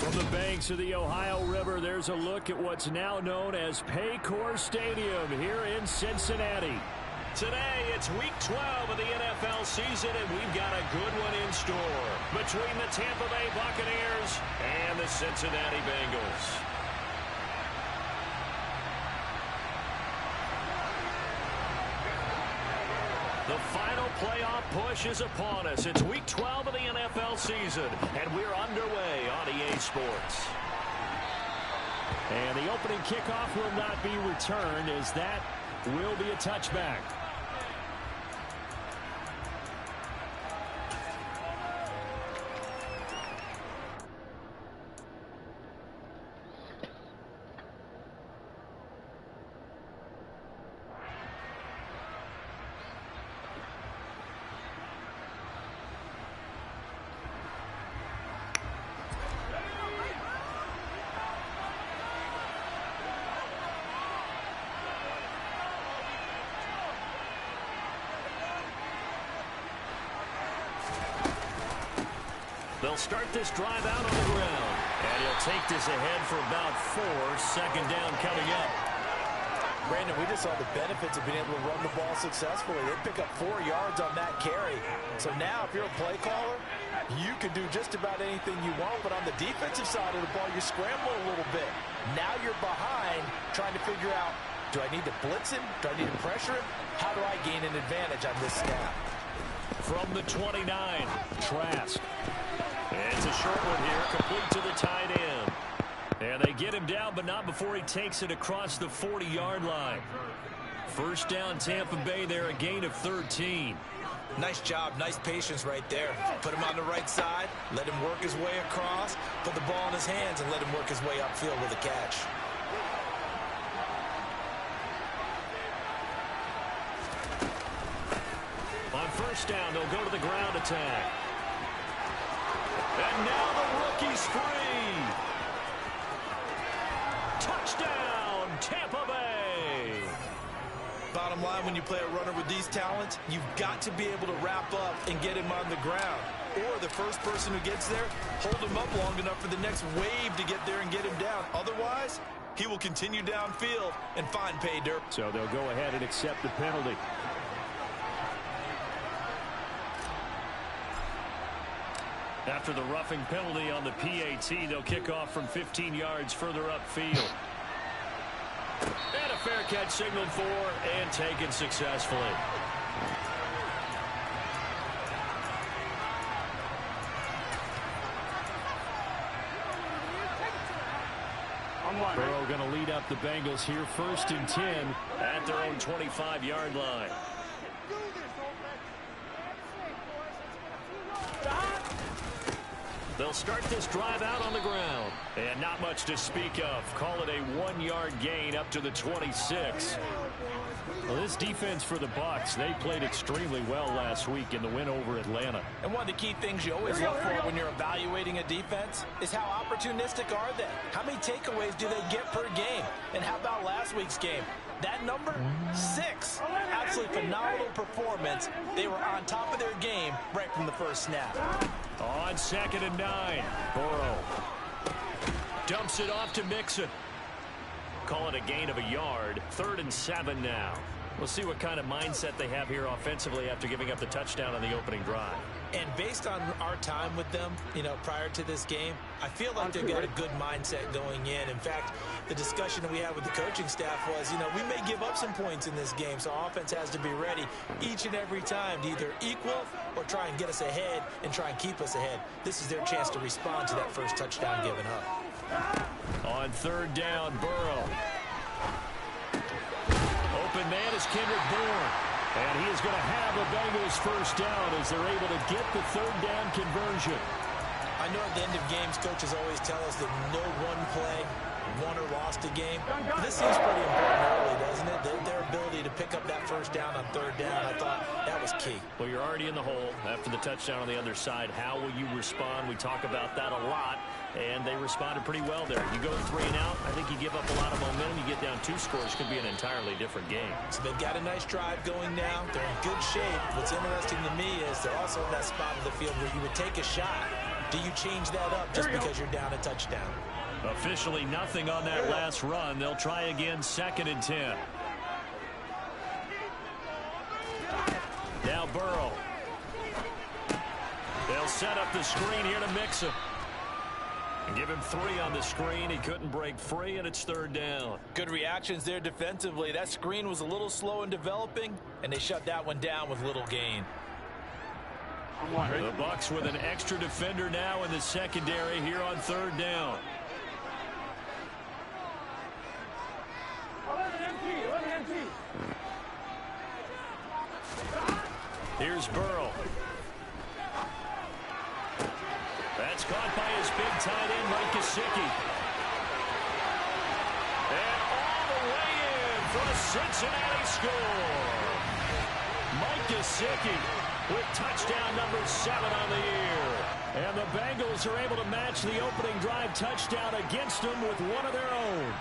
From the banks of the Ohio River, there's a look at what's now known as Paycor Stadium here in Cincinnati. Today, it's Week 12 of the NFL season, and we've got a good one in store between the Tampa Bay Buccaneers and the Cincinnati Bengals. The final playoff push is upon us. It's Week 12 of the NFL season, and we're underway on EA Sports. And the opening kickoff will not be returned, as that will be a touchback. They'll start this drive out on the ground. And he'll take this ahead for about 4. Second down coming up. Brandon, we just saw the benefits of being able to run the ball successfully. They pick up 4 yards on that carry. So now if you're a play caller, you can do just about anything you want. But on the defensive side of the ball, you're scrambling a little bit. Now you're behind trying to figure out, do I need to blitz him? Do I need to pressure him? How do I gain an advantage on this snap? From the 29, Trask. It's a short one here, complete to the tight end. And they get him down, but not before he takes it across the 40-yard line. First down, Tampa Bay there, a gain of 13. Nice job, nice patience right there. Put him on the right side, let him work his way across, put the ball in his hands, and let him work his way upfield with a catch. On first down, they'll go to the ground attack. And now the rookie's free. Touchdown, Tampa Bay. Bottom line, when you play a runner with these talents, you've got to be able to wrap up and get him on the ground. Or the first person who gets there, hold him up long enough for the next wave to get there and get him down. Otherwise, he will continue downfield and find pay dirt. So they'll go ahead and accept the penalty. After the roughing penalty on the PAT, they'll kick off from 15 yards further upfield. And a fair catch signaled for and taken successfully. Burrow going to lead up the Bengals here, 1st and 10 at their own 25-yard line. They'll start this drive out on the ground. And not much to speak of. Call it a 1-yard gain up to the 26. Well, this defense for the Bucs, they played extremely well last week in the win over Atlanta. And one of the key things you always look for when you're evaluating a defense is how opportunistic are they? How many takeaways do they get per game? And how about last week's game? That number, 6. Absolutely phenomenal performance. They were on top of their game right from the first snap. On 2nd and 9, Burrow dumps it off to Mixon. Call it a gain of a yard. 3rd and 7 now. We'll see what kind of mindset they have here offensively after giving up the touchdown on the opening drive. And based on our time with them, prior to this game, I feel like they've got a good mindset going in. In fact, the discussion that we had with the coaching staff was, we may give up some points in this game, so offense has to be ready each and every time to either equal or try and get us ahead and try and keep us ahead. This is their chance to respond to that first touchdown given up. On 3rd down, Burrow. Open man is Kendrick Bourne. And he is going to have the Bengals first down as they're able to get the 3rd down conversion. I know at the end of games, coaches always tell us that no one play won or lost a game. This seems pretty important early, doesn't it? Their ability to pick up that first down on 3rd down, I thought that was key. Well, you're already in the hole after the touchdown on the other side. How will you respond? We talk about that a lot, and they responded pretty well there. You go 3 and out, I think you give up a lot of momentum. You get down 2 scores, could be an entirely different game. So they've got a nice drive going now. They're in good shape. What's interesting to me is they're also in that spot of the field where you would take a shot. Do you change that up just because you're down a touchdown? Officially nothing on that last run. They'll try again, 2nd and 10. Now Burrow. They'll set up the screen here to Mixon. Give him 3 on the screen. He couldn't break free, and it's 3rd down. Good reactions there defensively. That screen was a little slow in developing, and they shut that one down with little gain. The Bucs with an extra defender now in the secondary here on 3rd down. Here's Burrow. That's caught by his big tight end, Mike Gesicki. And all the way in for a Cincinnati score. Mike Gesicki with touchdown number 7 on the year. And the Bengals are able to match the opening drive touchdown against them with one of their own.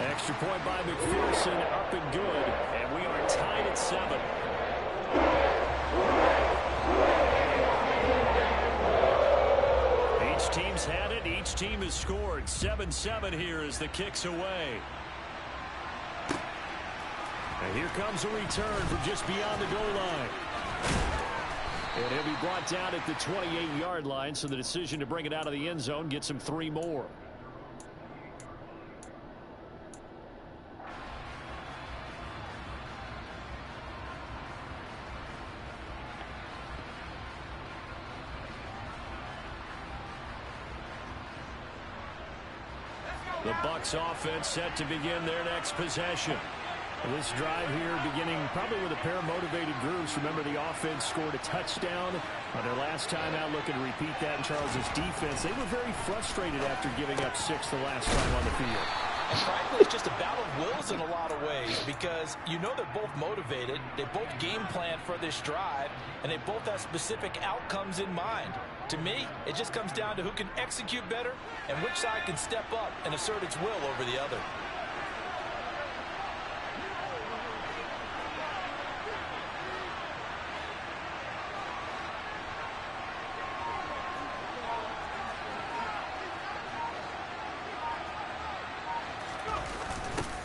Extra point by McPherson, up and good. And we are tied at 7. Each team's had it. Each team has scored. 7-7 here as the kick's away. And here comes a return from just beyond the goal line. And he'll be brought down at the 28-yard line, so the decision to bring it out of the end zone gets him 3 more. The Bucs offense set to begin their next possession. This drive here beginning probably with a pair of motivated groups. Remember, the offense scored a touchdown on their last time out, looking to repeat that in Charles's defense. They were very frustrated after giving up 6 the last time on the field. And frankly, it's just a battle of wills in a lot of ways because you know they're both motivated. They both game plan for this drive, and they both have specific outcomes in mind. To me, it just comes down to who can execute better and which side can step up and assert its will over the other.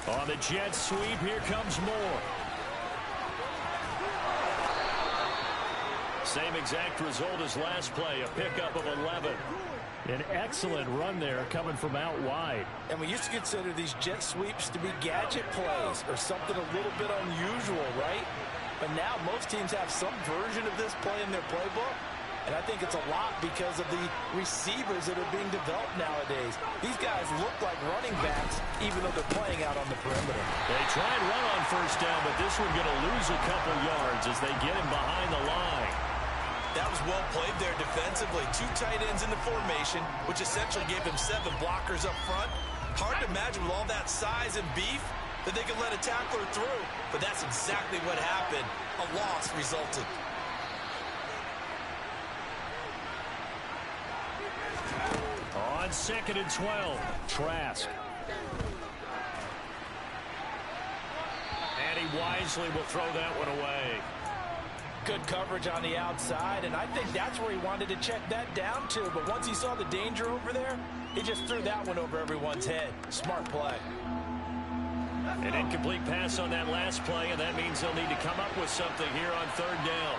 On the jet sweep, here comes Moore. Same exact result as last play, a pickup of 11. An excellent run there coming from out wide. And we used to consider these jet sweeps to be gadget plays or something a little bit unusual, right? But now most teams have some version of this play in their playbook. And I think it's a lot because of the receivers that are being developed nowadays. These guys look like running backs, even though they're playing out on the perimeter. They try and run on first down, but this one going to lose a couple yards as they get him behind the line. That was well played there defensively. 2 tight ends in the formation, which essentially gave them 7 blockers up front. Hard to imagine with all that size and beef that they could let a tackler through. But that's exactly what happened. A loss resulted. On 2nd and 12, Trask. And he wisely will throw that one away. Good coverage on the outside, and I think that's where he wanted to check that down to. But once he saw the danger over there, he just threw that one over everyone's head. Smart play. An incomplete pass on that last play, and that means they'll need to come up with something here on 3rd down.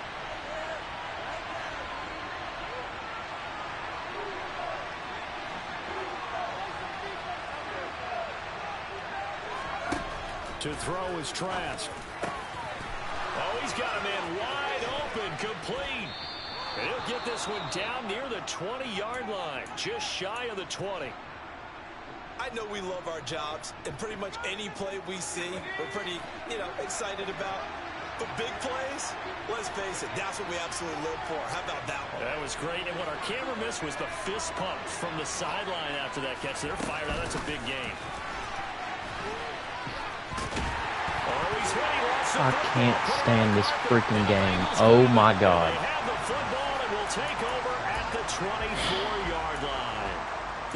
To throw is Trask. Oh, he's got a man wide open, complete. And he'll get this one down near the 20-yard line, just shy of the 20. I know we love our jobs, and pretty much any play we see, we're pretty, excited about. But big plays, let's face it, that's what we absolutely live for. How about that one? That was great, and what our camera missed was the fist pump from the sideline after that catch. They're fired out. That's a big game. I can't stand this freaking game. Oh my God. They have the football and will take over at the 24-yard line.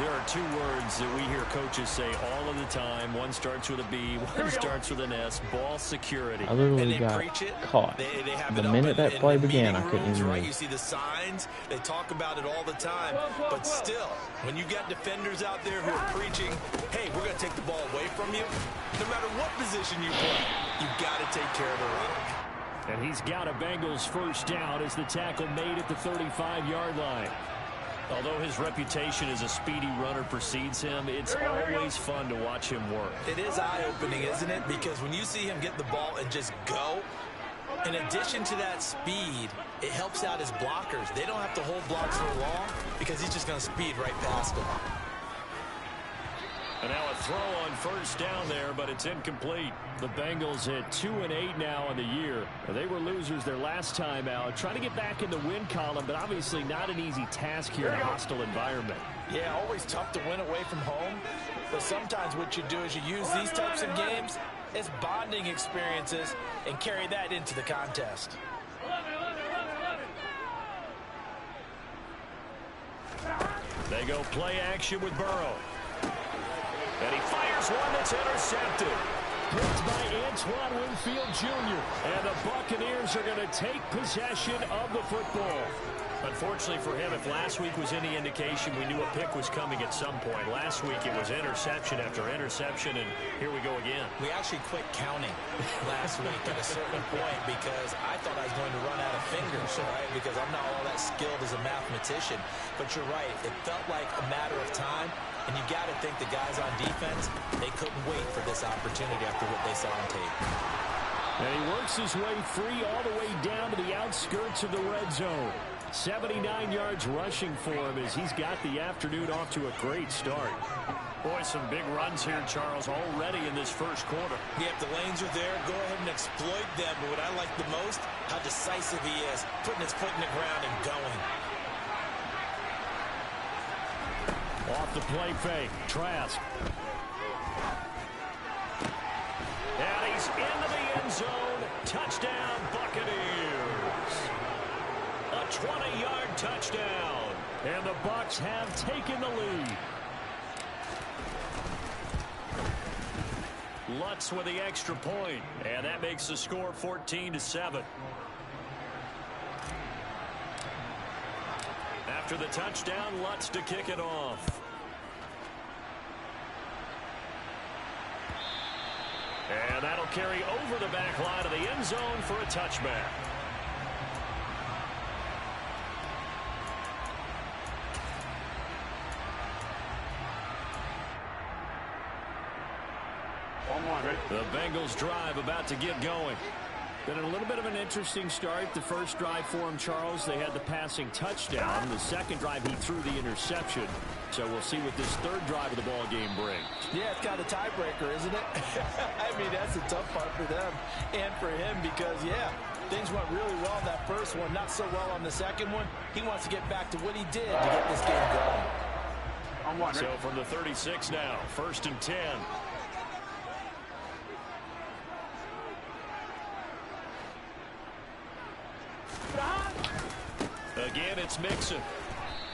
There are two words that we hear coaches say all of the time. One starts with a B, one starts with an S. Ball security. I literally got caught. The minute that play began, I couldn't even move. You see the signs. They talk about it all the time. But still, when you got defenders out there who are preaching, hey, we're going to take the ball away from you, no matter what position you play, you've got to take care of the rock. And he's got a Bengals first down as the tackle made at the 35-yard line. Although his reputation as a speedy runner precedes him, it's always fun to watch him work. It is eye-opening, isn't it? Because when you see him get the ball and just go, in addition to that speed, it helps out his blockers. They don't have to hold blocks for long because he's just going to speed right past them. And now a throw on first down there, but it's incomplete. The Bengals at 2-8 now on the year. They were losers their last time out. Trying to get back in the win column, but obviously not an easy task here in a hostile environment. Yeah, always tough to win away from home. But sometimes what you do is you use these types of games as bonding experiences and carry that into the contest. They go play action with Burrow. And he fires one that's intercepted. Picked by Antoine Winfield Jr. And the Buccaneers are going to take possession of the football. Unfortunately for him, if last week was any indication, we knew a pick was coming at some point. Last week it was interception after interception, and here we go again. We actually quit counting last week at a certain point because I thought I was going to run out of fingers, right? Because I'm not all that skilled as a mathematician. But you're right. It felt like a matter of time. And you got to think the guys on defense, they couldn't wait for this opportunity after what they saw on tape. And he works his way free all the way down to the outskirts of the red zone. 79 yards rushing for him as he's got the afternoon off to a great start. Boy, some big runs here, Charles, already in this first quarter. Yeah, if the lanes are there, go ahead and exploit them. But what I like the most, how decisive he is, putting his foot in the ground and going. Off the play fake, Trask. And he's into the end zone. Touchdown, Buccaneers. A 20-yard touchdown. And the Bucs have taken the lead. Lutz with the extra point. And that makes the score 14-7. After the touchdown, Lutz to kick it off. And that'll carry over the back line of the end zone for a touchback. The Bengals drive about to get going. Been a little bit of an interesting start. The first drive for him, Charles, they had the passing touchdown. The second drive, he threw the interception. So we'll see what this third drive of the ball game brings. Yeah, it's kind of a tiebreaker, isn't it? I mean, that's the tough part for them and for him because, yeah, things went really well in that first one, not so well on the second one. He wants to get back to what he did to get this game going. So from the 36 now, 1st and 10. Again, it's Mixon.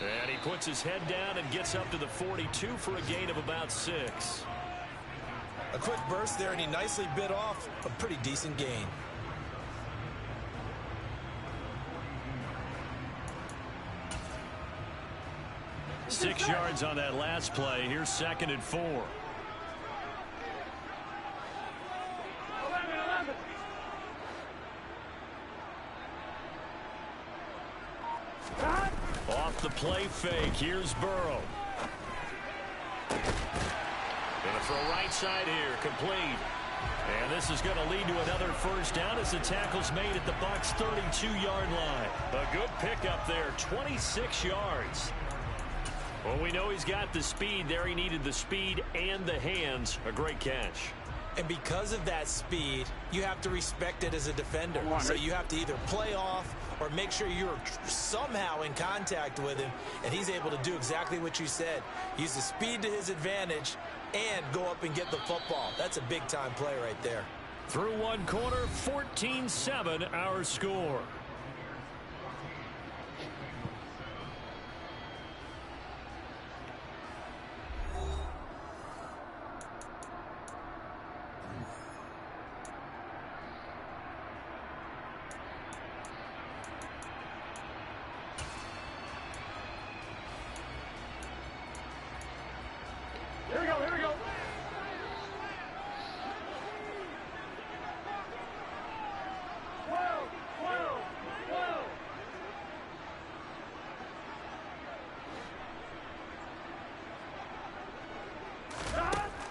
And he puts his head down and gets up to the 42 for a gain of about 6. A quick burst there, and he nicely bit off a pretty decent gain. Six yards on that last play. Here's 2nd and 4. Off the play fake. Here's Burrow. Gonna throw right side here. Complete. And this is going to lead to another first down as the tackle's made at the Bucs' 32-yard line. A good pickup there. 26 yards. Well, we know he's got the speed there. He needed the speed and the hands. A great catch. And because of that speed, you have to respect it as a defender. So you have to either play off or make sure you're somehow in contact with him, and he's able to do exactly what you said. Use the speed to his advantage and go up and get the football. That's a big-time play right there. Through one quarter, 14-7 our score.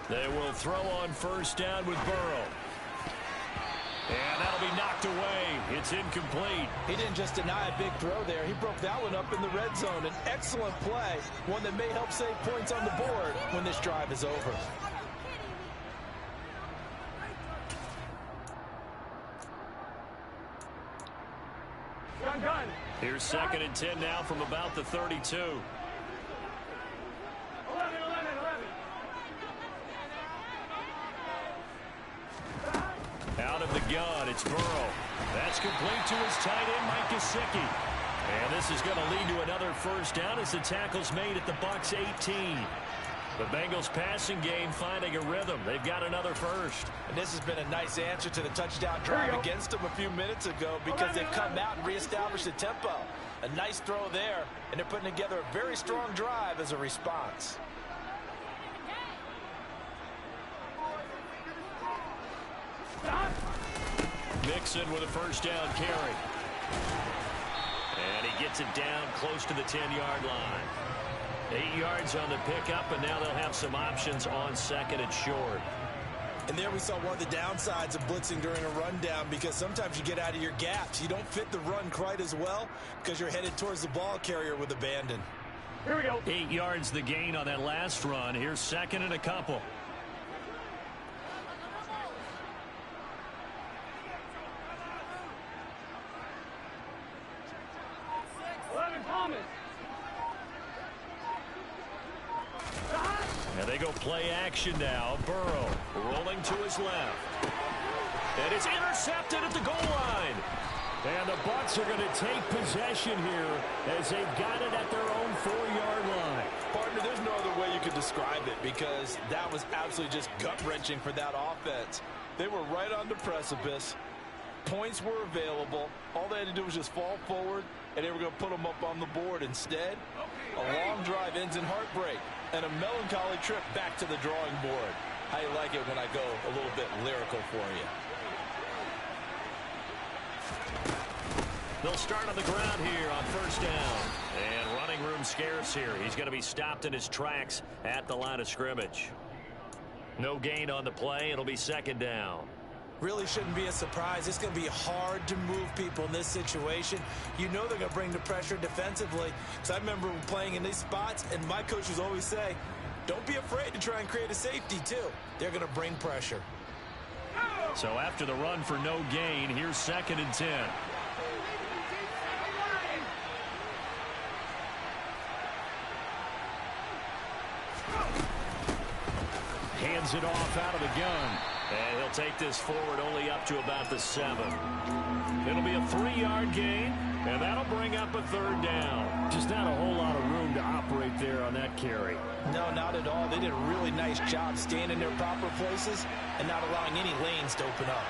They will throw on first down with Burrow. And that'll be knocked away. It's incomplete. He didn't just deny a big throw there. He broke that one up in the red zone. An excellent play, one that may help save points on the board when this drive is over. Here's 2nd and 10 now from about the 32. Out of the gun, it's Burrow. That's complete to his tight end, Mike Gesicki. And this is going to lead to another first down as the tackle's made at the Bucs 18. The Bengals passing game finding a rhythm. They've got another first. And this has been a nice answer to the touchdown drive against them a few minutes ago because they've come out and reestablished the tempo. A nice throw there, and they're putting together a very strong drive as a response. Mixon with a first down carry. And he gets it down close to the 10-yard line. 8 yards on the pickup, and now they'll have some options on 2nd and short. And there we saw one of the downsides of blitzing during a rundown because sometimes you get out of your gaps. You don't fit the run quite as well because you're headed towards the ball carrier with abandon. Here we go. 8 yards the gain on that last run. Here's 2nd and a couple. And they go play action now. Burrow rolling to his left. And it's intercepted at the goal line. And the Bucs are going to take possession here as they've got it at their own 4-yard line. Partner, there's no other way you could describe it because that was absolutely just gut-wrenching for that offense. They were right on the precipice. Points were available. All they had to do was just fall forward, and they were going to put them up on the board. Instead, a long drive ends in heartbreak and a melancholy trip back to the drawing board. How you like it when I go a little bit lyrical for you? They'll start on the ground here on first down. And running room scarce here. He's going to be stopped in his tracks at the line of scrimmage. No gain on the play. It'll be 2nd down. Really shouldn't be a surprise. It's going to be hard to move people in this situation. You know they're going to bring the pressure defensively. Because I remember playing in these spots, and my coaches always say, don't be afraid to try and create a safety, too. They're going to bring pressure. So after the run for no gain, here's 2nd and 10. Hands it off out of the gun. And he'll take this forward only up to about the 7. It'll be a 3-yard gain, and that'll bring up a 3rd down. Just not a whole lot of room to operate there on that carry. No, not at all. They did a really nice job staying in their proper places and not allowing any lanes to open up.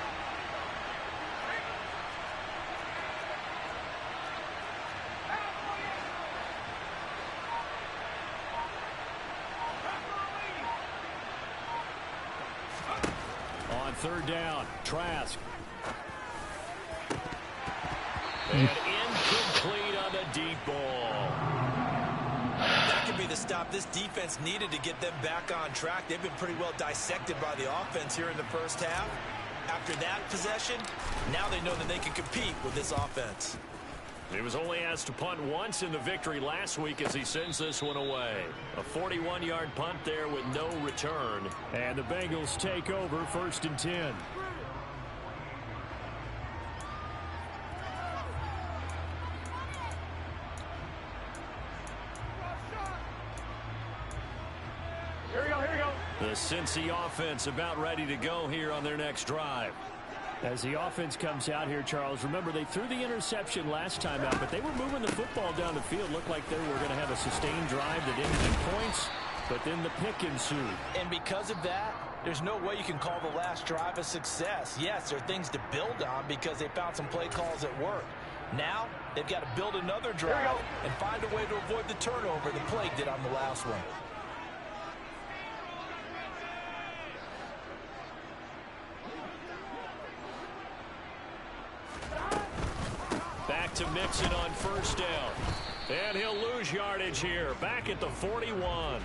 On 3rd down, Trask. And incomplete on the deep ball. That could be the stop this defense needed to get them back on track. They've been pretty well dissected by the offense here in the first half. After that possession, now they know that they can compete with this offense. He was only asked to punt once in the victory last week as he sends this one away. A 41-yard punt there with no return. And the Bengals take over 1st and 10. Here we go. The Cincy offense about ready to go here on their next drive. As the offense comes out here, Charles, remember they threw the interception last time out, but they were moving the football down the field. Looked like they were going to have a sustained drive that ended in points, but then the pick ensued. And because of that, there's no way you can call the last drive a success. Yes, there are things to build on because they found some play calls at work. Now, they've got to build another drive and find a way to avoid the turnover the play did on the last one. Back to Mixon on first down. And he'll lose yardage here. Back at the 41.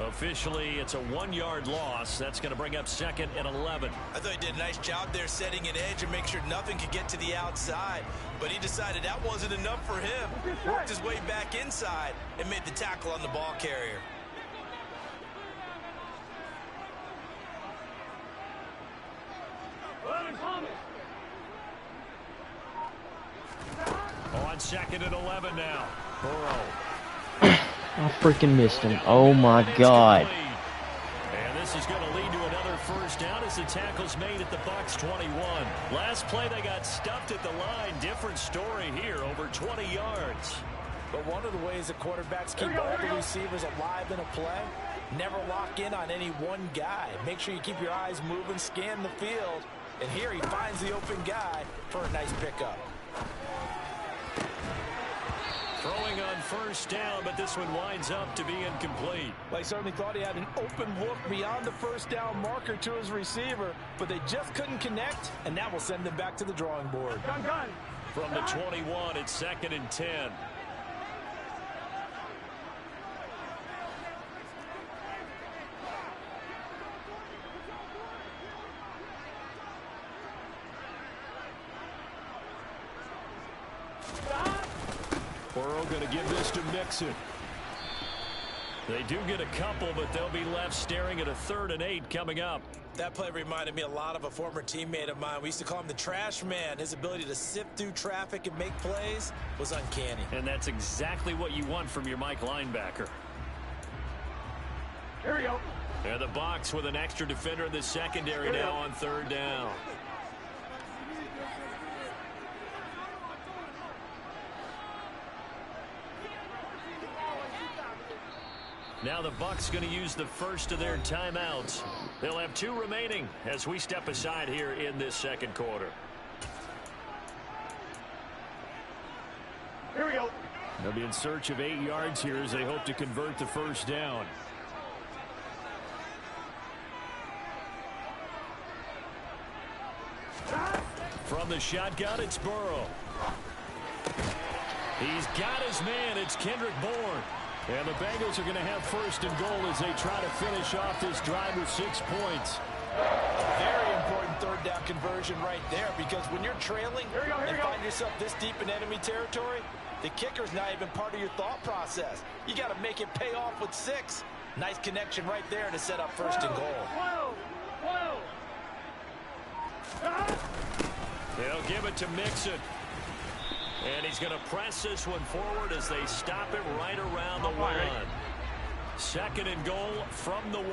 Officially, it's a 1-yard loss. That's going to bring up 2nd and 11. I thought he did a nice job there setting an edge and make sure nothing could get to the outside. But he decided that wasn't enough for him. Worked his way back inside and made the tackle on the ball carrier. On 2nd and 11 now. Burrow. I freaking missed him. Oh my God. And this is going to lead to another first down as the tackle's made at the Bucs 21. Last play they got stuffed at the line. Different story here, over 20 yards. But one of the ways that quarterbacks keep all the receivers alive in a play, never lock in on any one guy. Make sure you keep your eyes moving, scan the field. And here he finds the open guy for a nice pickup. Throwing on first down, but this one winds up to be incomplete. Well, he certainly thought he had an open look beyond the first down marker to his receiver, but they just couldn't connect, and that will send them back to the drawing board. From the 21, it's 2nd and 10. Burrow going to give this to Mixon. They do get a couple, but they'll be left staring at a 3rd and 8 coming up. That play reminded me a lot of a former teammate of mine. We used to call him the trash man. His ability to sift through traffic and make plays was uncanny. And that's exactly what you want from your Mike linebacker. Here we go. And the Bucs with an extra defender in the secondary now on 3rd down. Now the Bucs going to use the first of their timeouts. They'll have 2 remaining as we step aside here in this 2nd quarter. Here we go. They'll be in search of 8 yards here as they hope to convert the first down. From the shotgun, it's Burrow. He's got his man. It's Kendrick Bourne. And the Bengals are going to have 1st and goal as they try to finish off this drive with 6 points. Very important 3rd down conversion right there, because when you're trailing and find yourself this deep in enemy territory, the kicker's not even part of your thought process. You got to make it pay off with 6. Nice connection right there to set up 1st and goal. They'll give it to Mixon. And he's going to press this one forward as they stop it right around the 1. 2nd and goal from the 1.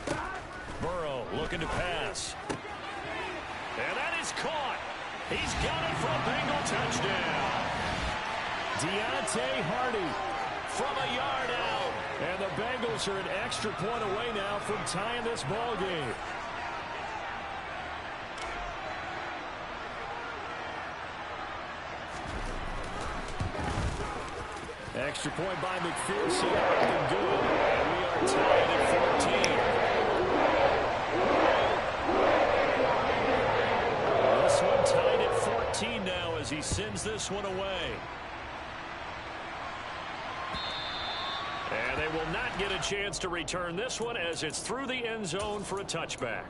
11-90. Burrow looking to pass. And that is caught. He's got it for a Bengal touchdown. Deontay Hardy from a yard out. And the Bengals are an extra point away now from tying this ball game. Extra point by McPherson. And good. And we are tied at 14. This one tied at 14 now as he sends this one away. And they will not get a chance to return this one as it's through the end zone for a touchback.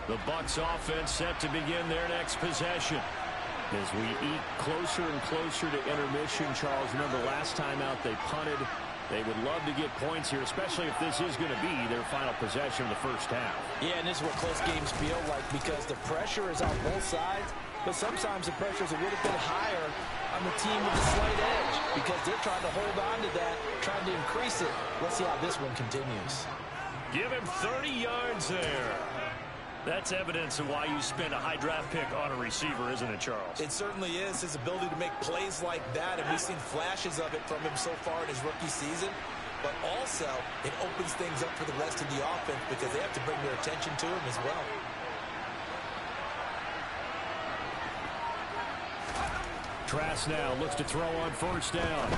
The Bucs offense set to begin their next possession. As we eat closer and closer to intermission, Charles, remember last time out they punted. They would love to get points here, especially if this is going to be their final possession of the first half. Yeah, and this is what close games feel like because the pressure is on both sides, but sometimes the pressure is a little bit higher on the team with the slight edge because they're trying to hold on to that, trying to increase it. Let's see how this one continues. Give him 30 yards there. That's evidence of why you spend a high draft pick on a receiver, isn't it, Charles? It certainly is. His ability to make plays like that, and we've seen flashes of it from him so far in his rookie season. But also, it opens things up for the rest of the offense because they have to bring their attention to him as well. Trask now looks to throw on first down.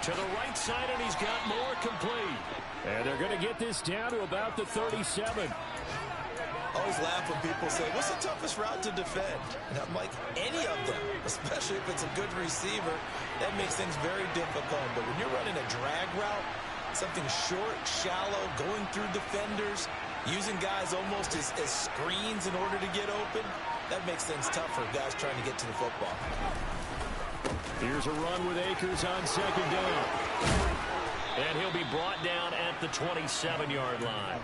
To the right side, and he's got more complete. And they're going to get this down to about the 37. I always laugh when people say, what's the toughest route to defend? And I'm like, any of them, especially if it's a good receiver. That makes things very difficult. But when you're running a drag route, something short, shallow, going through defenders, using guys almost as screens in order to get open, that makes things tough for guys trying to get to the football. Here's a run with Akers on second down. And he'll be brought down at the 27-yard line.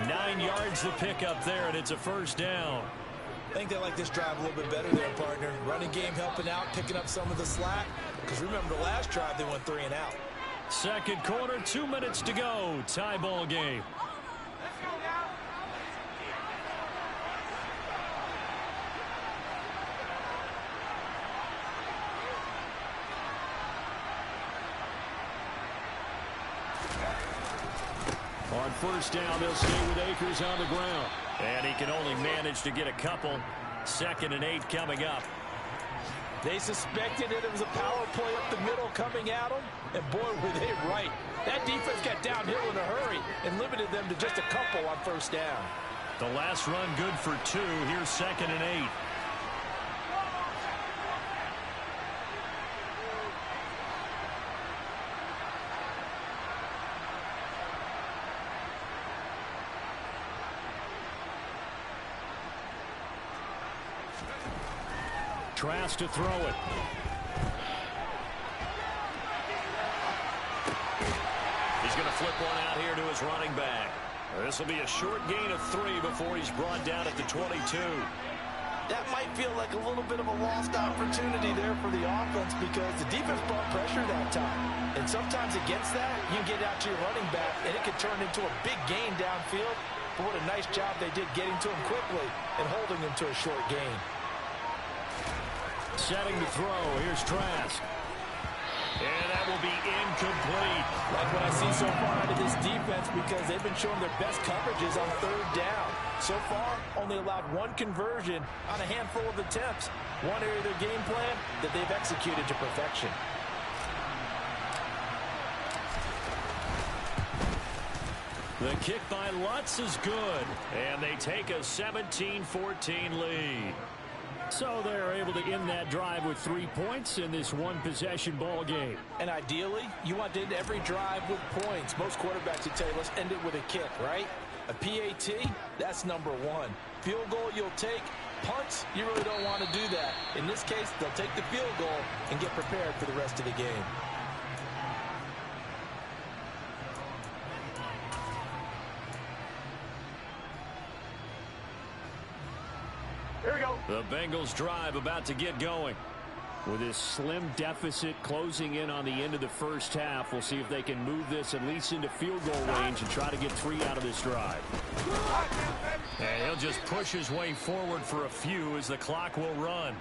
9 yards to pick up there, and it's a first down. I think they like this drive a little bit better there, partner. Running game helping out, picking up some of the slack. Because remember, the last drive, they went 3 and out. Second quarter, 2 minutes to go. Tie ball game. On first down, they'll stay with Akers on the ground. And he can only manage to get a couple. 2nd and 8 coming up. They suspected it was a power play up the middle coming at them. And boy, were they right. That defense got downhill in a hurry and limited them to just a couple on first down. The last run good for 2. Here's 2nd and 8. Trask to throw it. He's going to flip one out here to his running back. This will be a short gain of 3 before he's brought down at the 22. That might feel like a little bit of a lost opportunity there for the offense because the defense brought pressure that time. And sometimes against that, you get out to your running back, and it could turn into a big gain downfield. But what a nice job they did getting to him quickly and holding him to a short gain. Setting to throw. Here's Trask. And that will be incomplete. Like what I see so far out of this defense because they've been showing their best coverages on 3rd down. So far, only allowed 1 conversion on a handful of attempts. One area of their game plan that they've executed to perfection. The kick by Lutz is good. And they take a 17-14 lead. So they're able to end that drive with 3 points in this one-possession ball game. And ideally, you want to end every drive with points. Most quarterbacks would tell you, let's end it with a kick, right? A PAT, that's number 1. Field goal, you'll take. Punts, you really don't want to do that. In this case, they'll take the field goal and get prepared for the rest of the game. The Bengals drive about to get going. With this slim deficit closing in on the end of the first half, we'll see if they can move this at least into field goal range and try to get 3 out of this drive. And he'll just push his way forward for a few as the clock will run.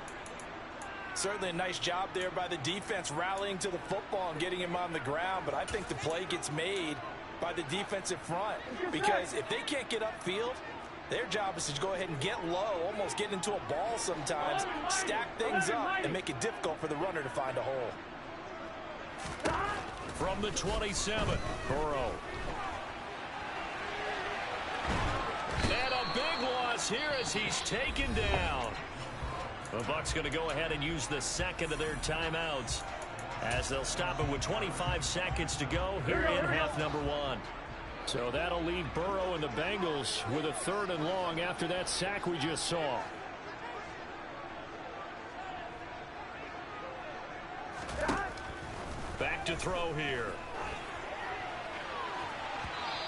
Certainly a nice job there by the defense rallying to the football and getting him on the ground, but I think the play gets made by the defensive front because if they can't get upfield, their job is to go ahead and get low, almost get into a ball sometimes, stack things up, and make it difficult for the runner to find a hole. From the 27, Burrow. And a big loss here as he's taken down. The Bucs going to go ahead and use the 2nd of their timeouts as they'll stop it with 25 seconds to go here in half number 1. So that'll leave Burrow and the Bengals with a 3rd and long after that sack we just saw. Back to throw here.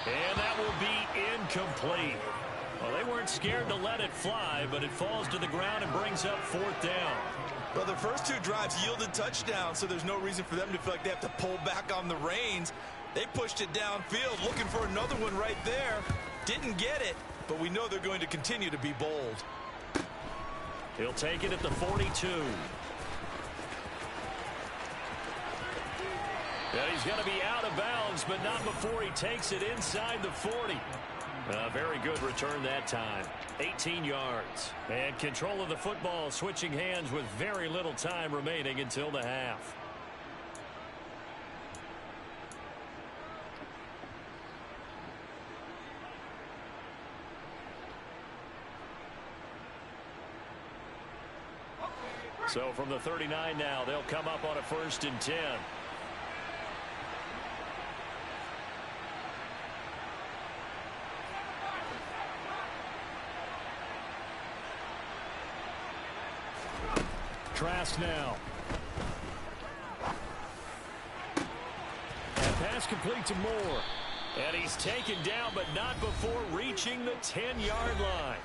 And that will be incomplete. Well, they weren't scared to let it fly, but it falls to the ground and brings up 4th down. Well, the first 2 drives yielded touchdowns, so there's no reason for them to feel like they have to pull back on the reins. They pushed it downfield, looking for another one right there. Didn't get it, but we know they're going to continue to be bold. He'll take it at the 42. Yeah, he's going to be out of bounds, but not before he takes it inside the 40. Very good return that time. 18 yards. And control of the football switching hands with very little time remaining until the half. So from the 39 now, they'll come up on a 1st and 10. Trask now. And pass complete to Moore. And he's taken down, but not before reaching the 10-yard line.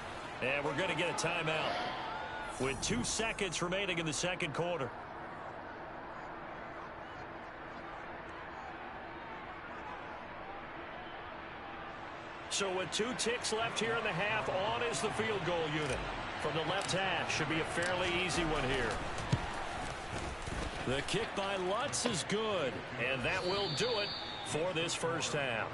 And we're going to get a timeout with 2 seconds remaining in the second quarter. So with 2 ticks left here in the half, on is the field goal unit. From the left hash, should be a fairly easy one here. The kick by Lutz is good, and that will do it for this first half.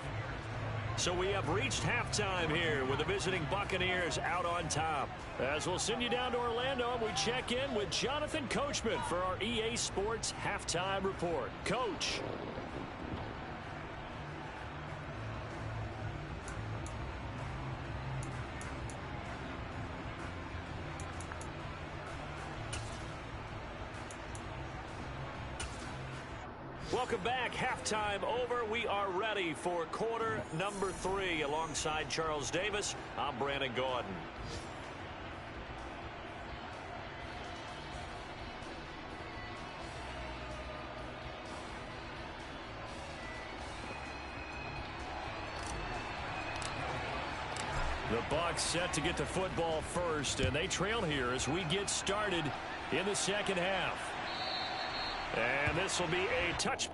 So we have reached halftime here with the visiting Buccaneers out on top. As we'll send you down to Orlando, we check in with Jonathan Coachman for our EA Sports Halftime Report. Coach. Welcome back. Halftime over. We are ready for quarter number 3. Alongside Charles Davis, I'm Brandon Gaudin. The Bucs set to get the football first, and they trail here as we get started in the second half. And this will be a touch.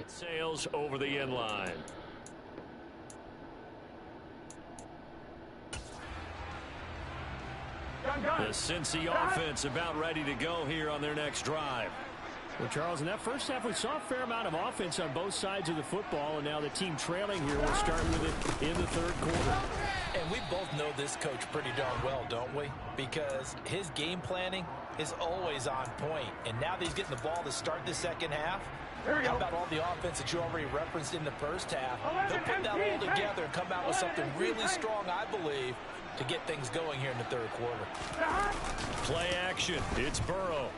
Sails over the end line. The Cincy offense about ready to go here on their next drive. Well, Charles, in that first half, we saw a fair amount of offense on both sides of the football, and now the team trailing here will start with it in the third quarter. And we both know this coach pretty darn well, don't we? Because his game planning is always on point. And now that he's getting the ball to start the second half, how about all the offense that you already referenced in the first half? He'll put that all together and come out with something really strong, I believe, to get things going here in the third quarter. Play action. It's Burrow.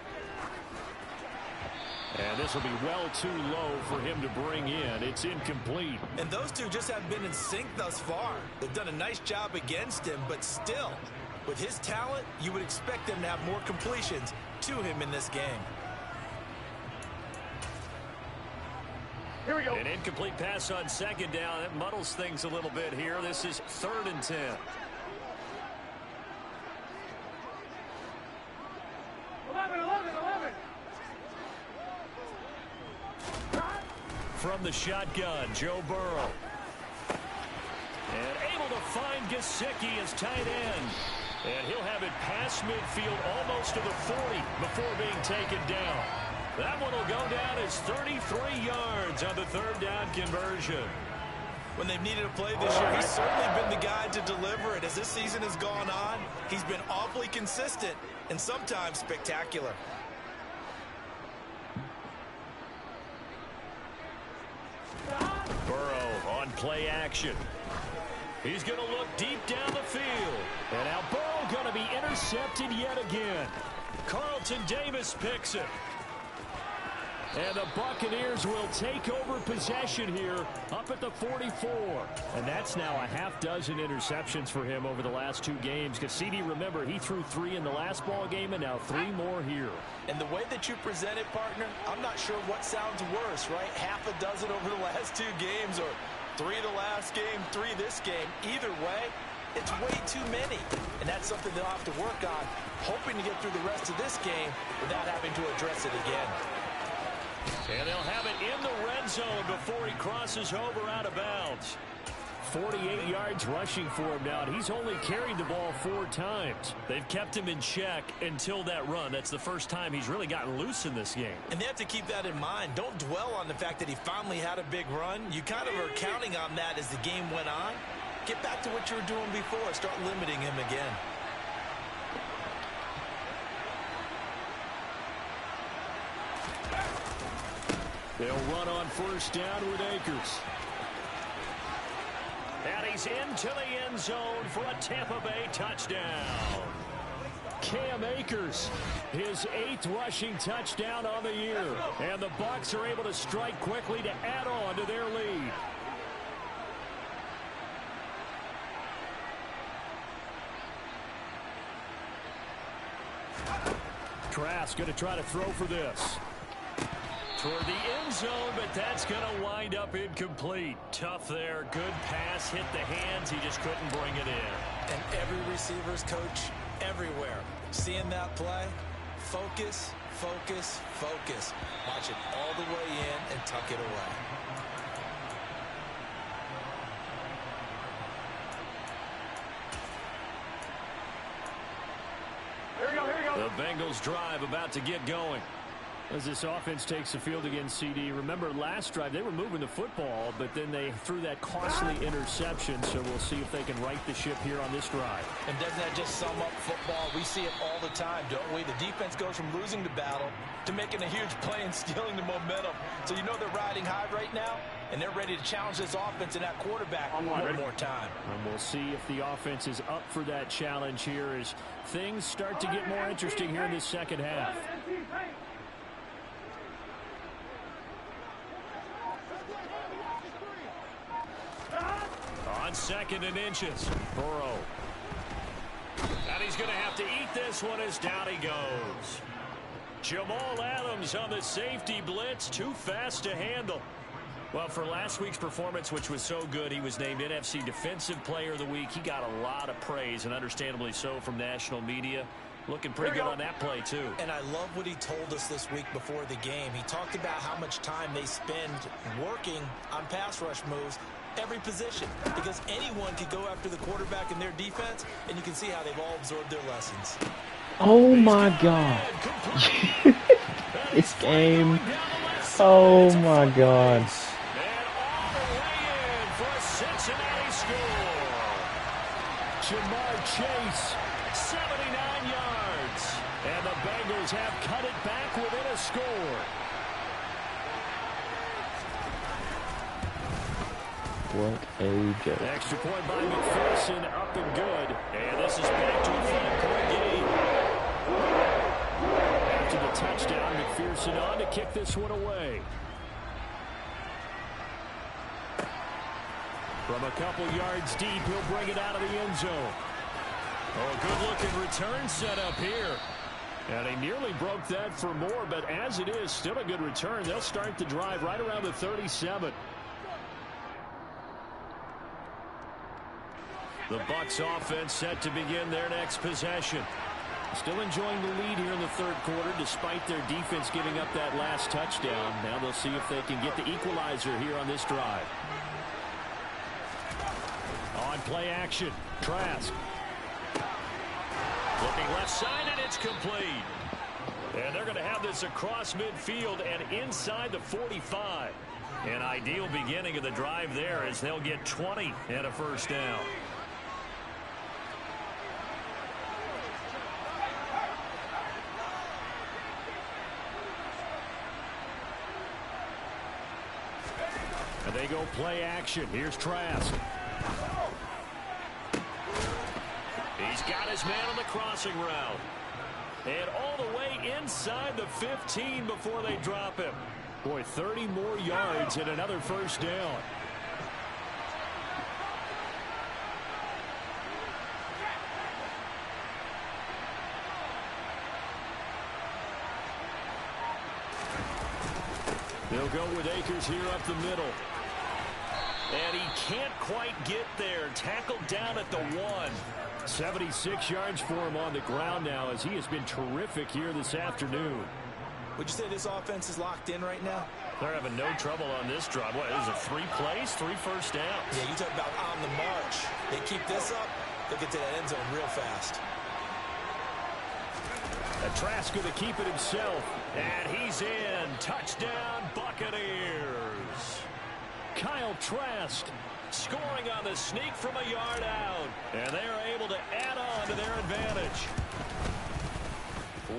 And this will be well too low for him to bring in. It's incomplete. And those two just haven't been in sync thus far. They've done a nice job against him, but still, with his talent, you would expect them to have more completions to him in this game. Here we go. An incomplete pass on second down. That muddles things a little bit here. This is 3rd and 10. 11. From the shotgun, Joe Burrow. And able to find Gesicki as tight end. And he'll have it past midfield almost to the 40 before being taken down. That one will go down as 33 yards on the third down conversion. When they've needed a play this year, he's certainly been the guy to deliver it. As this season has gone on, he's been awfully consistent and sometimes spectacular. Burrow on play action. He's going to look deep down the field. And now Burrow going to be intercepted yet again. Carlton Davis picks it. And the Buccaneers will take over possession here up at the 44. And that's now a half dozen interceptions for him over the last 2 games. Because CD, remember, he threw 3 in the last ball game and now 3 more here. And the way that you present it, partner, I'm not sure what sounds worse, right? Half a dozen over the last 2 games or 3 the last game, 3 this game. Either way, it's way too many. And that's something they'll have to work on, hoping to get through the rest of this game without having to address it again. And they'll have it in the red zone before he crosses over out of bounds. 48 yards rushing for him now, and he's only carried the ball 4 times. They've kept him in check until that run. That's the first time he's really gotten loose in this game. And they have to keep that in mind. Don't dwell on the fact that he finally had a big run. You kind of are counting on that as the game went on. Get back to what you were doing before. Start limiting him again. They'll run on first down with Akers. And he's into the end zone for a Tampa Bay touchdown. Cam Akers, his 8th rushing touchdown on the year. And the Bucs are able to strike quickly to add on to their lead. Trask going to try to throw for this. Toward the end zone, but that's going to wind up incomplete. Tough there. Good pass. Hit the hands. He just couldn't bring it in. And every receiver's coach everywhere. Seeing that play, focus, focus, focus. Watch it all the way in and tuck it away. The Bengals drive about to get going. As this offense takes the field against CD. Remember last drive they were moving the football, but then they threw that costly interception. So we'll see if they can right the ship here on this drive. And doesn't that just sum up football? We see it all the time, don't we? The defense goes from losing the battle to making a huge play and stealing the momentum. So you know they're riding high right now, and they're ready to challenge this offense and that quarterback one more time. And we'll see if the offense is up for that challenge here as things start to get more interesting here in the second half. On 2nd and inches, Burrow. And he's going to have to eat this one as down he goes. Jamal Adams on the safety blitz, too fast to handle. Well, for last week's performance, which was so good, he was named NFC Defensive Player of the Week. He got a lot of praise, and understandably so, from national media. Looking pretty good on that play, too. And I love what he told us this week before the game. He talked about how much time they spend working on pass rush moves, every position, because anyone could go after the quarterback in their defense, and you can see how they've all absorbed their lessons. Oh, my God. This game. Oh, my God. Jamar Chase, 79 yards. And the Bengals have cut it back within a score. What a joke. Extra point by McPherson, up and good. And this is back to a 5-point game. After the touchdown, McPherson on to kick this one away. From a couple yards deep, he'll bring it out of the end zone. Oh, good-looking return set up here. And he nearly broke that for more, but as it is, still a good return. They'll start the drive right around the 37. The Bucs offense set to begin their next possession. Still enjoying the lead here in the third quarter despite their defense giving up that last touchdown. Now they'll see if they can get the equalizer here on this drive. On play action, Trask. Looking left side, and it's complete. And they're going to have this across midfield and inside the 45. An ideal beginning of the drive there as they'll get 20 and a first down. And they go play action. Here's Trask. He's got his man on the crossing route. And all the way inside the 15 before they drop him. Boy, 30 more yards and another first down. They'll go with Akers here up the middle. And he can't quite get there. Tackled down at the 1. 76 yards for him on the ground now as he has been terrific here this afternoon. Would you say this offense is locked in right now? They're having no trouble on this drive. What, is it 3 plays, 3 first downs? Yeah, you talk about on the march. They keep this up, they'll get to that end zone real fast. Trask going to keep it himself. And he's in. Touchdown, Buccaneers. Kyle Trask scoring on the sneak from a yard out. And they're able to add on to their advantage.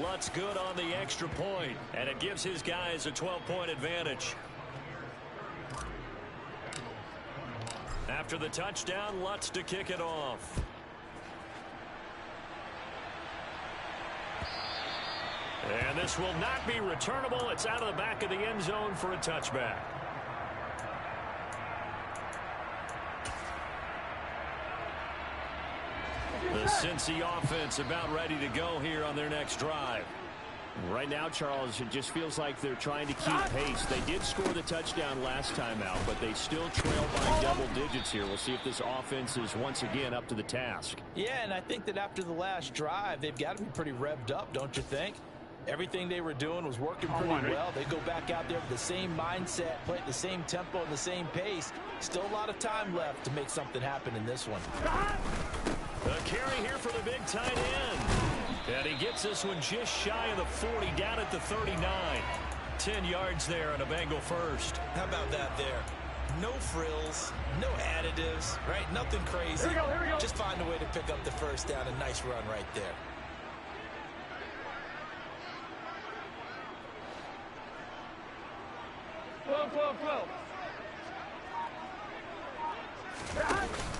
Lutz good on the extra point, and it gives his guys a 12-point advantage. After the touchdown, Lutz to kick it off. And this will not be returnable. It's out of the back of the end zone for a touchback. The Cincy offense about ready to go here on their next drive. Right now, Charles, it just feels like they're trying to keep pace. They did score the touchdown last time out, but they still trail by double digits here. We'll see if this offense is once again up to the task. Yeah, and I think that after the last drive, they've got to be pretty revved up, don't you think? Everything they were doing was working pretty well. They go back out there with the same mindset, play at the same tempo and the same pace. Still a lot of time left to make something happen in this one. A carry here for the big tight end. And he gets this one just shy of the 40, down at the 39. 10 yards there and a Bengal first. How about that there? No frills, no additives, right? Nothing crazy. Here we go. Just find a way to pick up the first down. A nice run right there.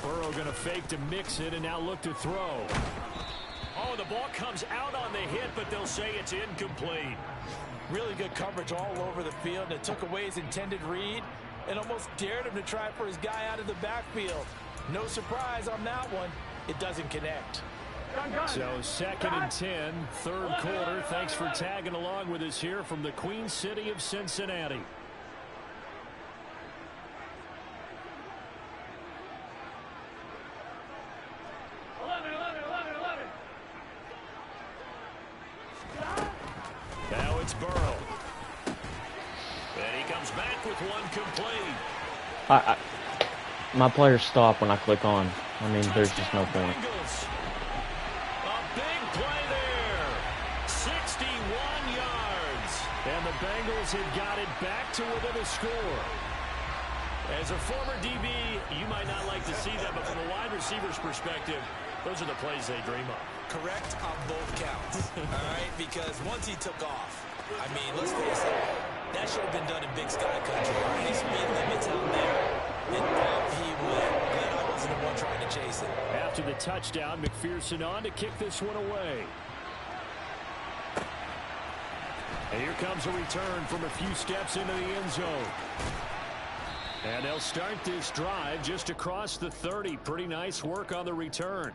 Burrow going to fake to mix it and now look to throw. Oh, the ball comes out on the hit, but they'll say it's incomplete. Really good coverage all over the field, and it took away his intended read and almost dared him to try for his guy out of the backfield. No surprise on that one. It doesn't connect. So 2nd and 10, third quarter. Thanks for tagging along with us here from the Queen City of Cincinnati. Now it's Burrow. And he comes back with one complete. My players stop when I click on. I mean, there's just no point. A big play there. 61 yards. And the Bengals have got it back to within a score. As a former DB, you might not like to see that, but from a wide receiver's perspective, those are the plays they dream of. Correct on both counts, all right? Because once he took off, I mean, let's face it, that should have been done in Big Sky Country. All right, his speed limit's out there, and off he went. Glad I wasn't the one trying to chase it. After the touchdown, McPherson on to kick this one away. And here comes a return from a few steps into the end zone. And they'll start this drive just across the 30. Pretty nice work on the return.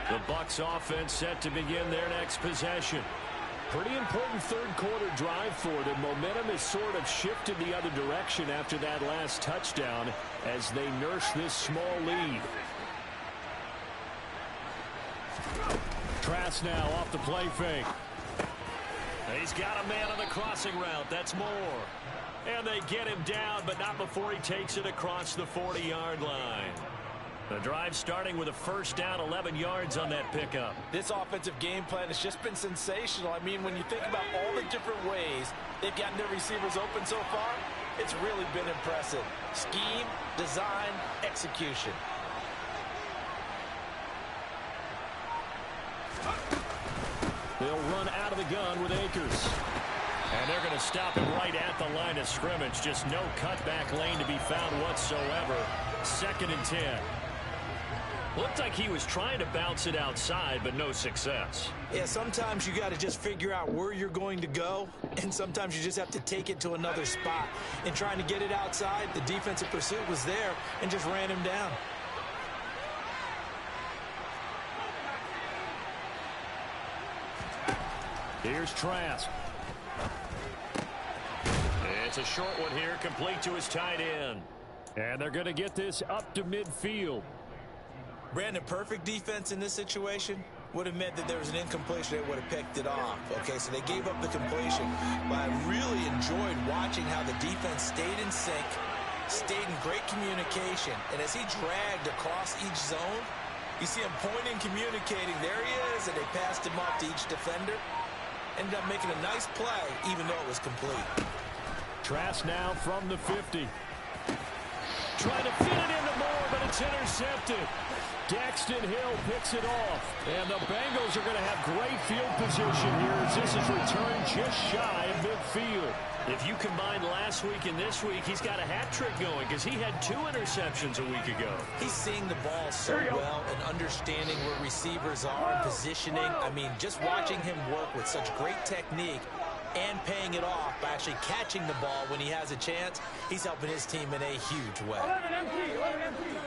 The Bucs offense set to begin their next possession. Pretty important third quarter drive for them. Momentum has sort of shifted the other direction after that last touchdown as they nurse this small lead. Trask now off the play fake. He's got a man on the crossing route. That's Moore. And they get him down, but not before he takes it across the 40-yard line. The drive starting with a first down, 11 yards on that pickup. This offensive game plan has just been sensational. I mean, when you think about all the different ways they've gotten their receivers open so far, it's really been impressive. Scheme, design, execution. They'll run out of the gun with Akers. And they're going to stop him right at the line of scrimmage. Just no cutback lane to be found whatsoever. 2nd and 10. Looked like he was trying to bounce it outside, but no success. Yeah, sometimes you got to just figure out where you're going to go, and sometimes you just have to take it to another spot. And trying to get it outside, the defensive pursuit was there and just ran him down. Here's Trask. It's a short one here, complete to his tight end. And they're going to get this up to midfield. Brandon, perfect defense in this situation would have meant that there was an incompletion that would have picked it off. Okay, so they gave up the completion. But I really enjoyed watching how the defense stayed in sync, stayed in great communication. And as he dragged across each zone, you see him pointing, communicating. There he is, and they passed him off to each defender. Ended up making a nice play, even though it was complete. Trask now from the 50. Trying to fit it into Moore, but it's intercepted. Daxton Hill picks it off. And the Bengals are going to have great field position here as this is returned just shy of midfield. If you combine last week and this week, he's got a hat trick going because he had 2 interceptions a week ago. He's seeing the ball so well and understanding where receivers are and positioning. I mean, just watching him work with such great technique and paying it off by actually catching the ball when he has a chance, he's helping his team in a huge way. 11 empty, 11 empty.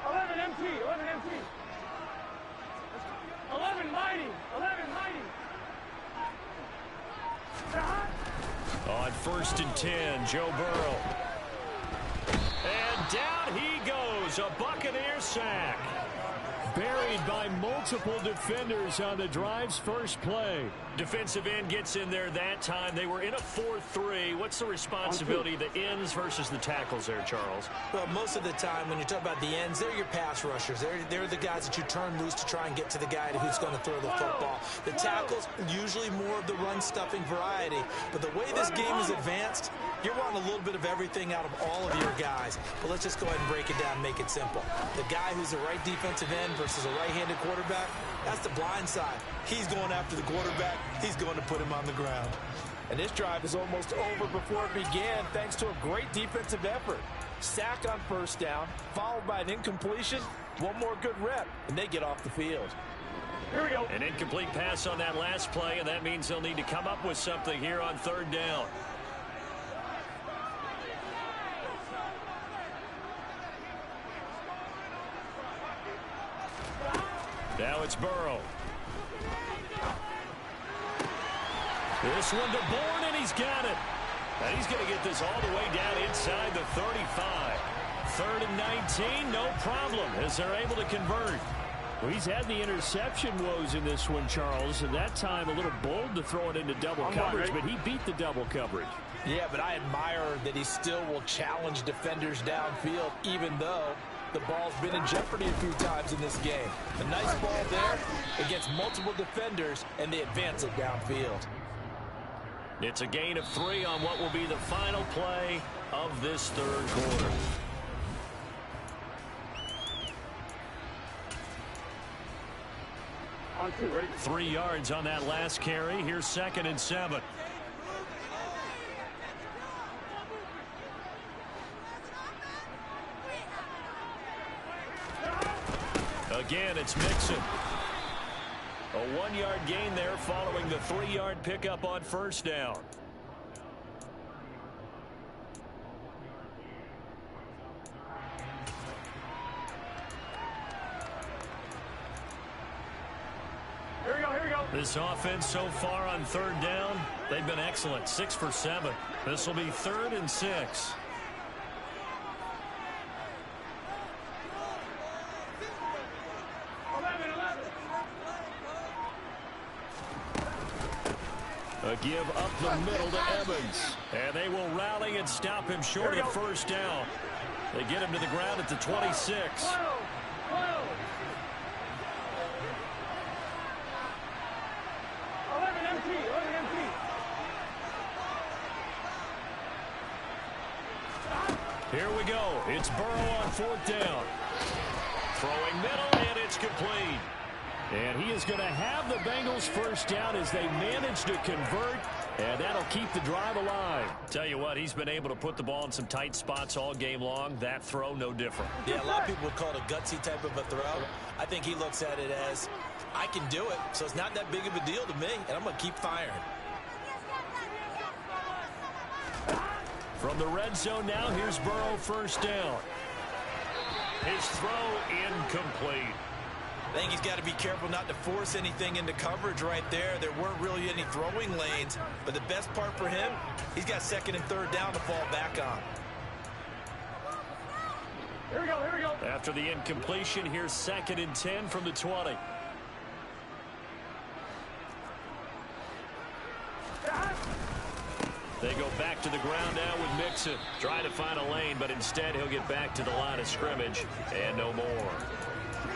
11 empty, 11 empty. 11 mighty, 11 mighty. On 1st and 10, Joe Burrow. And down he goes, a Buccaneer sack. Buried by multiple defenders on the drive's first play. Defensive end gets in there that time. They were in a 4-3. What's the responsibility of the ends versus the tackles there, Charles? Well, most of the time when you talk about the ends, they're your pass rushers. They're the guys that you turn loose to try and get to the guy who's going to throw the football. The tackles, usually more of the run-stuffing variety. But the way this game is advanced, you're wanting a little bit of everything out of all of your guys. But let's just go ahead and break it down and make it simple. The guy who's the right defensive end versus a right-handed quarterback, that's the blind side. He's going after the quarterback. He's going to put him on the ground. And this drive is almost over before it began thanks to a great defensive effort. Sack on 1st down, followed by an incompletion. One more good rep, and they get off the field. Here we go. An incomplete pass on that last play, and that means they'll need to come up with something here on 3rd down. Now it's Burrow. This one to Bourne, and he's got it. And he's going to get this all the way down inside the 35. 3rd and 19, no problem, as they're able to convert. Well, he's had the interception woes in this one, Charles, and that time a little bold to throw it into double coverage, but he beat the double coverage. Yeah, but I admire that he still will challenge defenders downfield, even though the ball's been in jeopardy a few times in this game. A nice ball there against multiple defenders, and they advance it downfield. It's a gain of 3 on what will be the final play of this 3rd quarter. On 2, ready? 3 yards on that last carry. Here's 2nd and 7. Again, it's Mixon. A 1-yard gain there following the 3-yard pickup on 1st down. Here we go, here we go. This offense so far on 3rd down, they've been excellent. 6 for 7. This will be 3rd and 6. A give up the middle to Evans. And they will rally and stop him short of first down. They get him to the ground at the 26. 11 empty. Here we go. It's Burrow on fourth down. Throwing middle, and it's complete. And he is going to have the Bengals first down as they manage to convert, and that'll keep the drive alive. Tell you what, he's been able to put the ball in some tight spots all game long. That throw, no different. Yeah, a lot of people would call it a gutsy type of a throw. I think he looks at it as, I can do it, so it's not that big of a deal to me, and I'm going to keep firing. From the red zone now, here's Burrow first down. His throw incomplete. I think he's got to be careful not to force anything into coverage right there. There weren't really any throwing lanes, but the best part for him, he's got second and third down to fall back on. Here we go. After the incompletion, here's second and 10 from the 20. They go back to the ground now with Mixon. Trying to find a lane, but instead he'll get back to the line of scrimmage. And no more.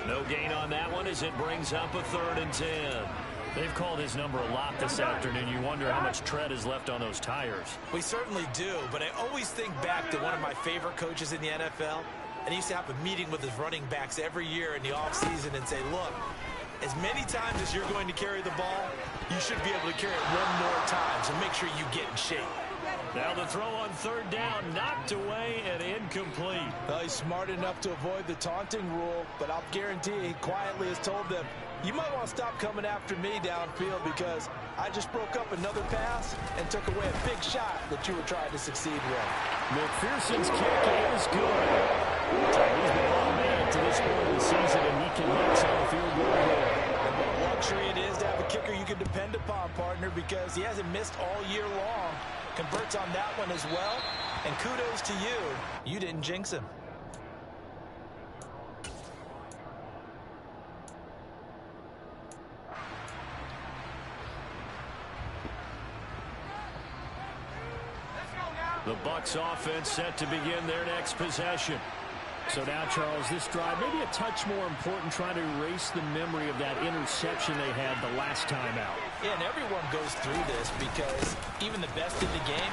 No gain on that one as it brings up a third and 10. They've called his number a lot this afternoon. You wonder how much tread is left on those tires. We certainly do, but I always think back to one of my favorite coaches in the NFL. And he used to have a meeting with his running backs every year in the offseason and say, look, as many times as you're going to carry the ball, you should be able to carry it one more time, so make sure you get in shape. Now the throw on third down, knocked away and incomplete. Well, he's smart enough to avoid the taunting rule, but I'll guarantee he quietly has told them, you might want to stop coming after me downfield because I just broke up another pass and took away a big shot that you were trying to succeed with. McPherson's kick is good. He's been all man to this point of the season, and he can hit some field goal there. And what a luxury it is to have a kicker you can depend upon, partner, because he hasn't missed all year long. Converts on that one as well, and kudos to you. You didn't jinx him. The Bucs offense set to begin their next possession. So now, Charles, this drive maybe a touch more important, trying to erase the memory of that interception they had the last time out. Yeah, and everyone goes through this because even the best in the game,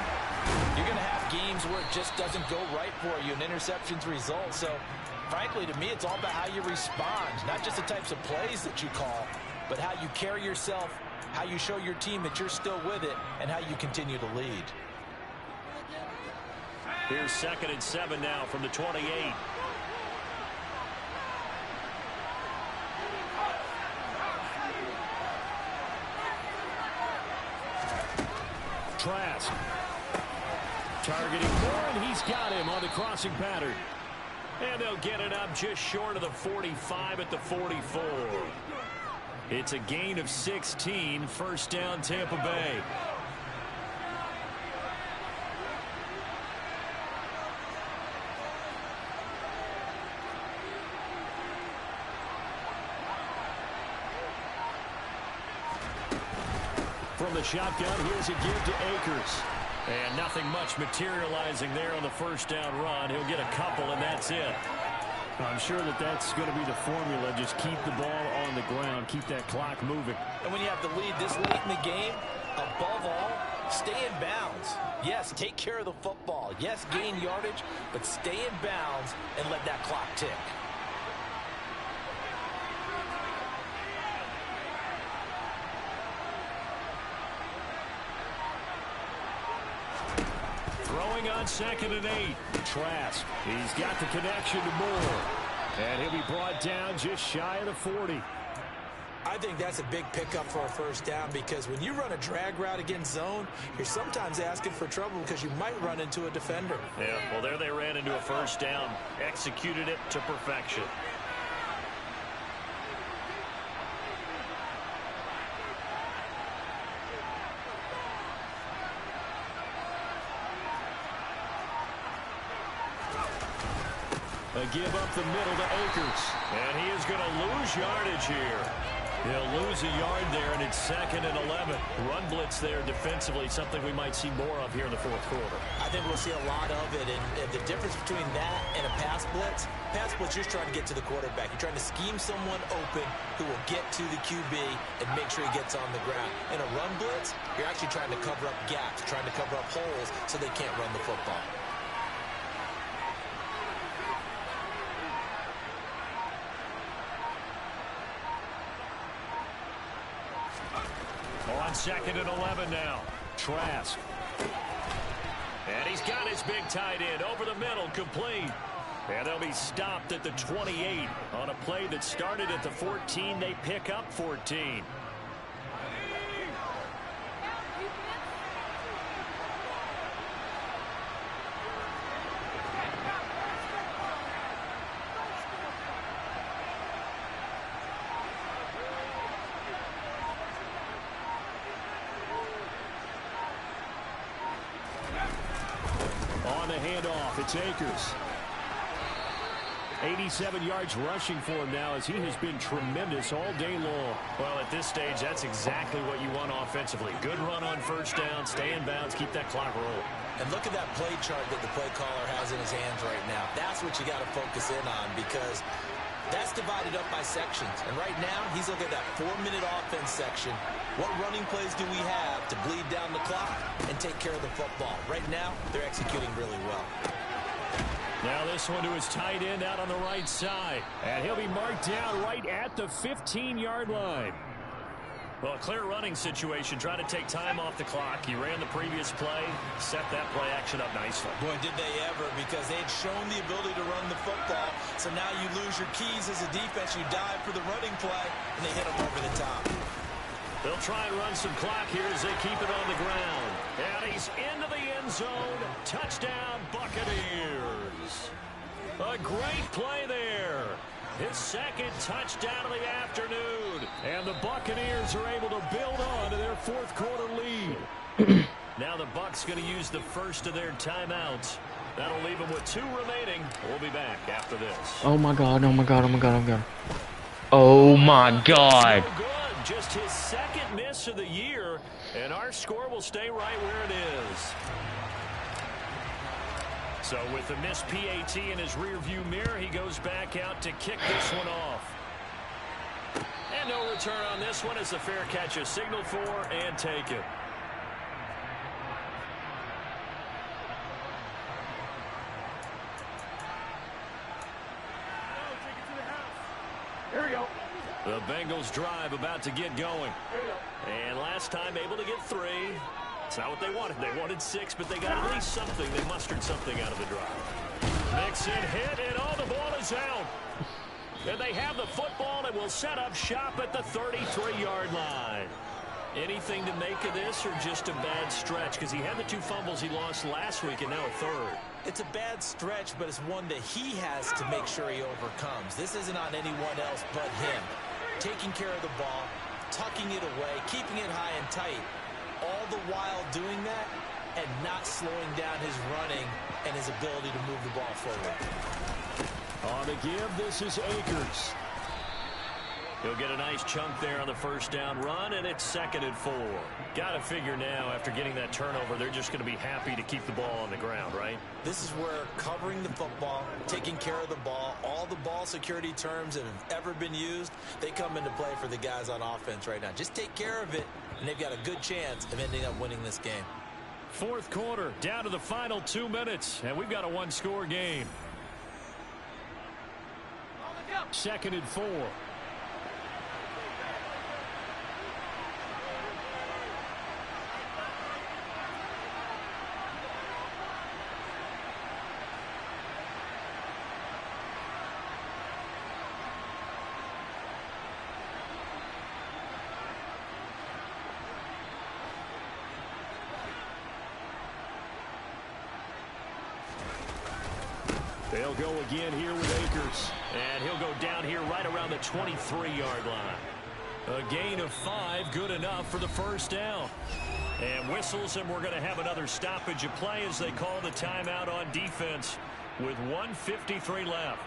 you're going to have games where it just doesn't go right for you, and interceptions result. So, frankly, to me, it's all about how you respond, not just the types of plays that you call, but how you carry yourself, how you show your team that you're still with it, and how you continue to lead. Here's second and 7 now from the 28. Trask targeting Moore, and he's got him on the crossing pattern. And they'll get it up just short of the 45 at the 44. It's a gain of 16, first down Tampa Bay. From the shotgun, here's a give to Akers. And nothing much materializing there on the first down run. He'll get a couple, and that's it. I'm sure that that's going to be the formula. Just keep the ball on the ground. Keep that clock moving. And when you have the lead this late in the game, above all, stay in bounds. Yes, take care of the football. Yes, gain yardage, but stay in bounds and let that clock tick. Throwing on second and 8. Trask. He's got the connection to Moore. And he'll be brought down just shy of the 40. I think that's a big pickup for a first down because when you run a drag route against zone, you're sometimes asking for trouble because you might run into a defender. Yeah, well, there they ran into a first down. Executed it to perfection. A give up the middle to Akers. And he is going to lose yardage here. He'll lose a yard there, and it's 2nd and 11. Run blitz there defensively, something we might see more of here in the 4th quarter. I think we'll see a lot of it, and the difference between that and a pass blitz, you're just trying to get to the quarterback. You're trying to scheme someone open who will get to the QB and make sure he gets on the ground. In a run blitz, you're actually trying to cover up gaps, trying to cover up holes so they can't run the football. On 2nd and 11 now. Trask. And he's got his big tight end over the middle, complete. And they'll be stopped at the 28 on a play that started at the 14. They pick up 14. On the handoff, it's Akers. 87 yards rushing for him now as he has been tremendous all day long. Well, at this stage, that's exactly what you want offensively. Good run on first down, stay in bounds, keep that clock rolling. And look at that play chart that the play caller has in his hands right now. That's what you got to focus in on because that's divided up by sections. And right now, he's looking at that 4-minute offense section. What running plays do we have to bleed down the clock and take care of the football? Right now, they're executing really well. Now this one to his tight end out on the right side. And he'll be marked down right at the 15-yard line. Well, a clear running situation. Trying to take time off the clock. He ran the previous play, set that play action up nicely. Boy, did they ever, because they had shown the ability to run the football. So now you lose your keys as a defense. You dive for the running play, and they hit them over the top. They'll try and run some clock here as they keep it on the ground. And he's into the end zone. Touchdown, Buccaneers. A great play there. His 2nd touchdown of the afternoon. And the Buccaneers are able to build on to their 4th quarter lead. Now the Bucs going to use the first of their timeouts. That'll leave them with 2 remaining. We'll be back after this. Oh my God, oh my God, oh my God, oh my God. Oh my God. No good. Just his 2nd miss of the year. And our score will stay right where it is. So with the missed PAT in his rearview mirror, he goes back out to kick this one off. And no return on this one as the fair catch is signaled for and taken. Here we go. The Bengals drive about to get going. And last time able to get 3. It's not what they wanted. They wanted 6, but they got at least something. They mustered something out of the drive. Mixon hit, and the ball is out. And they have the football and will set up shop at the 33-yard line. Anything to make of this or just a bad stretch? Because he had the 2 fumbles he lost last week and now a 3rd. It's a bad stretch, but it's one that he has to make sure he overcomes. This isn't on anyone else but him. Taking care of the ball, tucking it away, keeping it high and tight. All the while doing that and not slowing down his running and his ability to move the ball forward. On the give, this is Akers. He'll get a nice chunk there on the first down run, and it's 2nd and 4. Got to figure now, after getting that turnover, they're just going to be happy to keep the ball on the ground, right? This is where covering the football, taking care of the ball, all the ball security terms that have ever been used, they come into play for the guys on offense right now. Just take care of it, and they've got a good chance of ending up winning this game. 4th quarter, down to the final 2 minutes, and we've got a 1-score game. 2nd and 4. They'll go again here with Akers. And he'll go down here right around the 23-yard line. A gain of 5, good enough for the first down. And whistles, and we're going to have another stoppage of play as they call the timeout on defense with 1:53 left.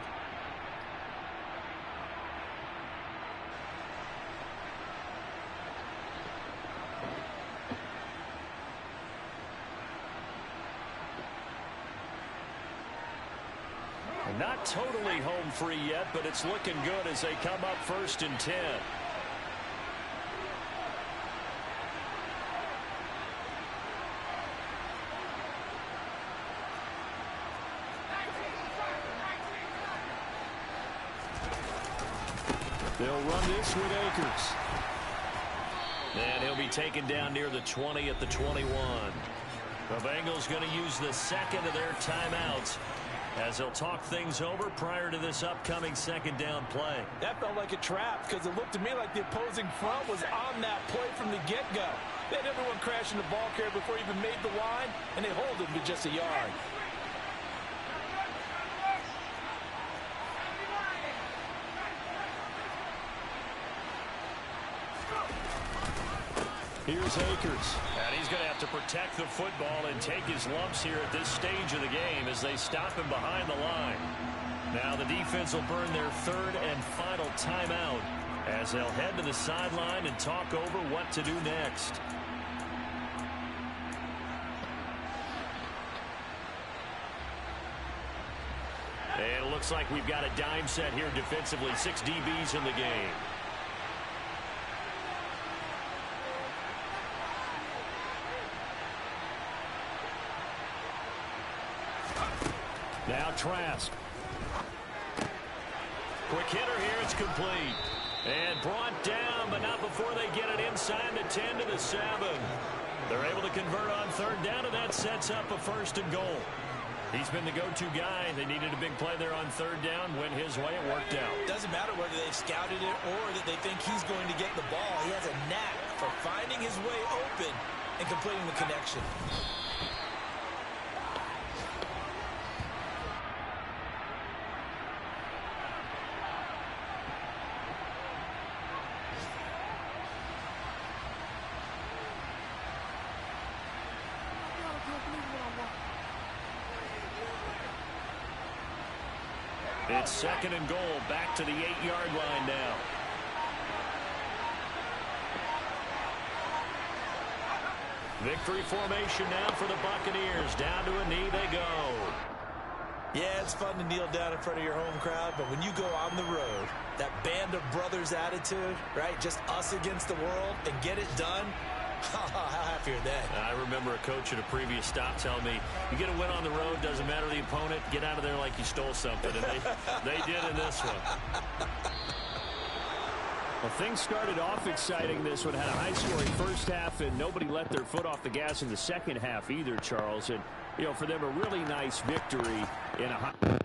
Not totally home free yet, but it's looking good as they come up 1st and 10. They'll run this with Akers. And he'll be taken down near the 20 at the 21. The Bengals going to use the second of their timeouts as they'll talk things over prior to this upcoming 2nd down play. That felt like a trap because it looked to me like the opposing front was on that play from the get-go. They had everyone crashing the ball carrier before he even made the line, and they hold him to just a yard. Here's Akers. And he's going to have to protect the football and take his lumps here at this stage of the game as they stop him behind the line. Now the defense will burn their 3rd and final timeout as they'll head to the sideline and talk over what to do next. And it looks like we've got a dime set here defensively. 6 DBs in the game. Now Trask. Quick hitter here. It's complete. And brought down, but not before they get it inside the 10 to the 7. They're able to convert on 3rd down, and that sets up a 1st and goal. He's been the go-to guy. They needed a big play there on 3rd down. Went his way. It worked out. Doesn't matter whether they've scouted it or that they think he's going to get the ball. He has a knack for finding his way open and completing the connection. It's 2nd and goal, back to the 8-yard line now. Victory formation now for the Buccaneers. Down to a knee they go. Yeah, it's fun to kneel down in front of your home crowd, but when you go on the road, that band of brothers attitude, right? Just us against the world and get it done. How happy are they? I remember a coach at a previous stop telling me, you get a win on the road, doesn't matter the opponent, get out of there like you stole something. And they did in this one. Well, things started off exciting. This one had a high-scoring first half, and nobody let their foot off the gas in the second half either, Charles. And, you know, for them, a really nice victory in a high...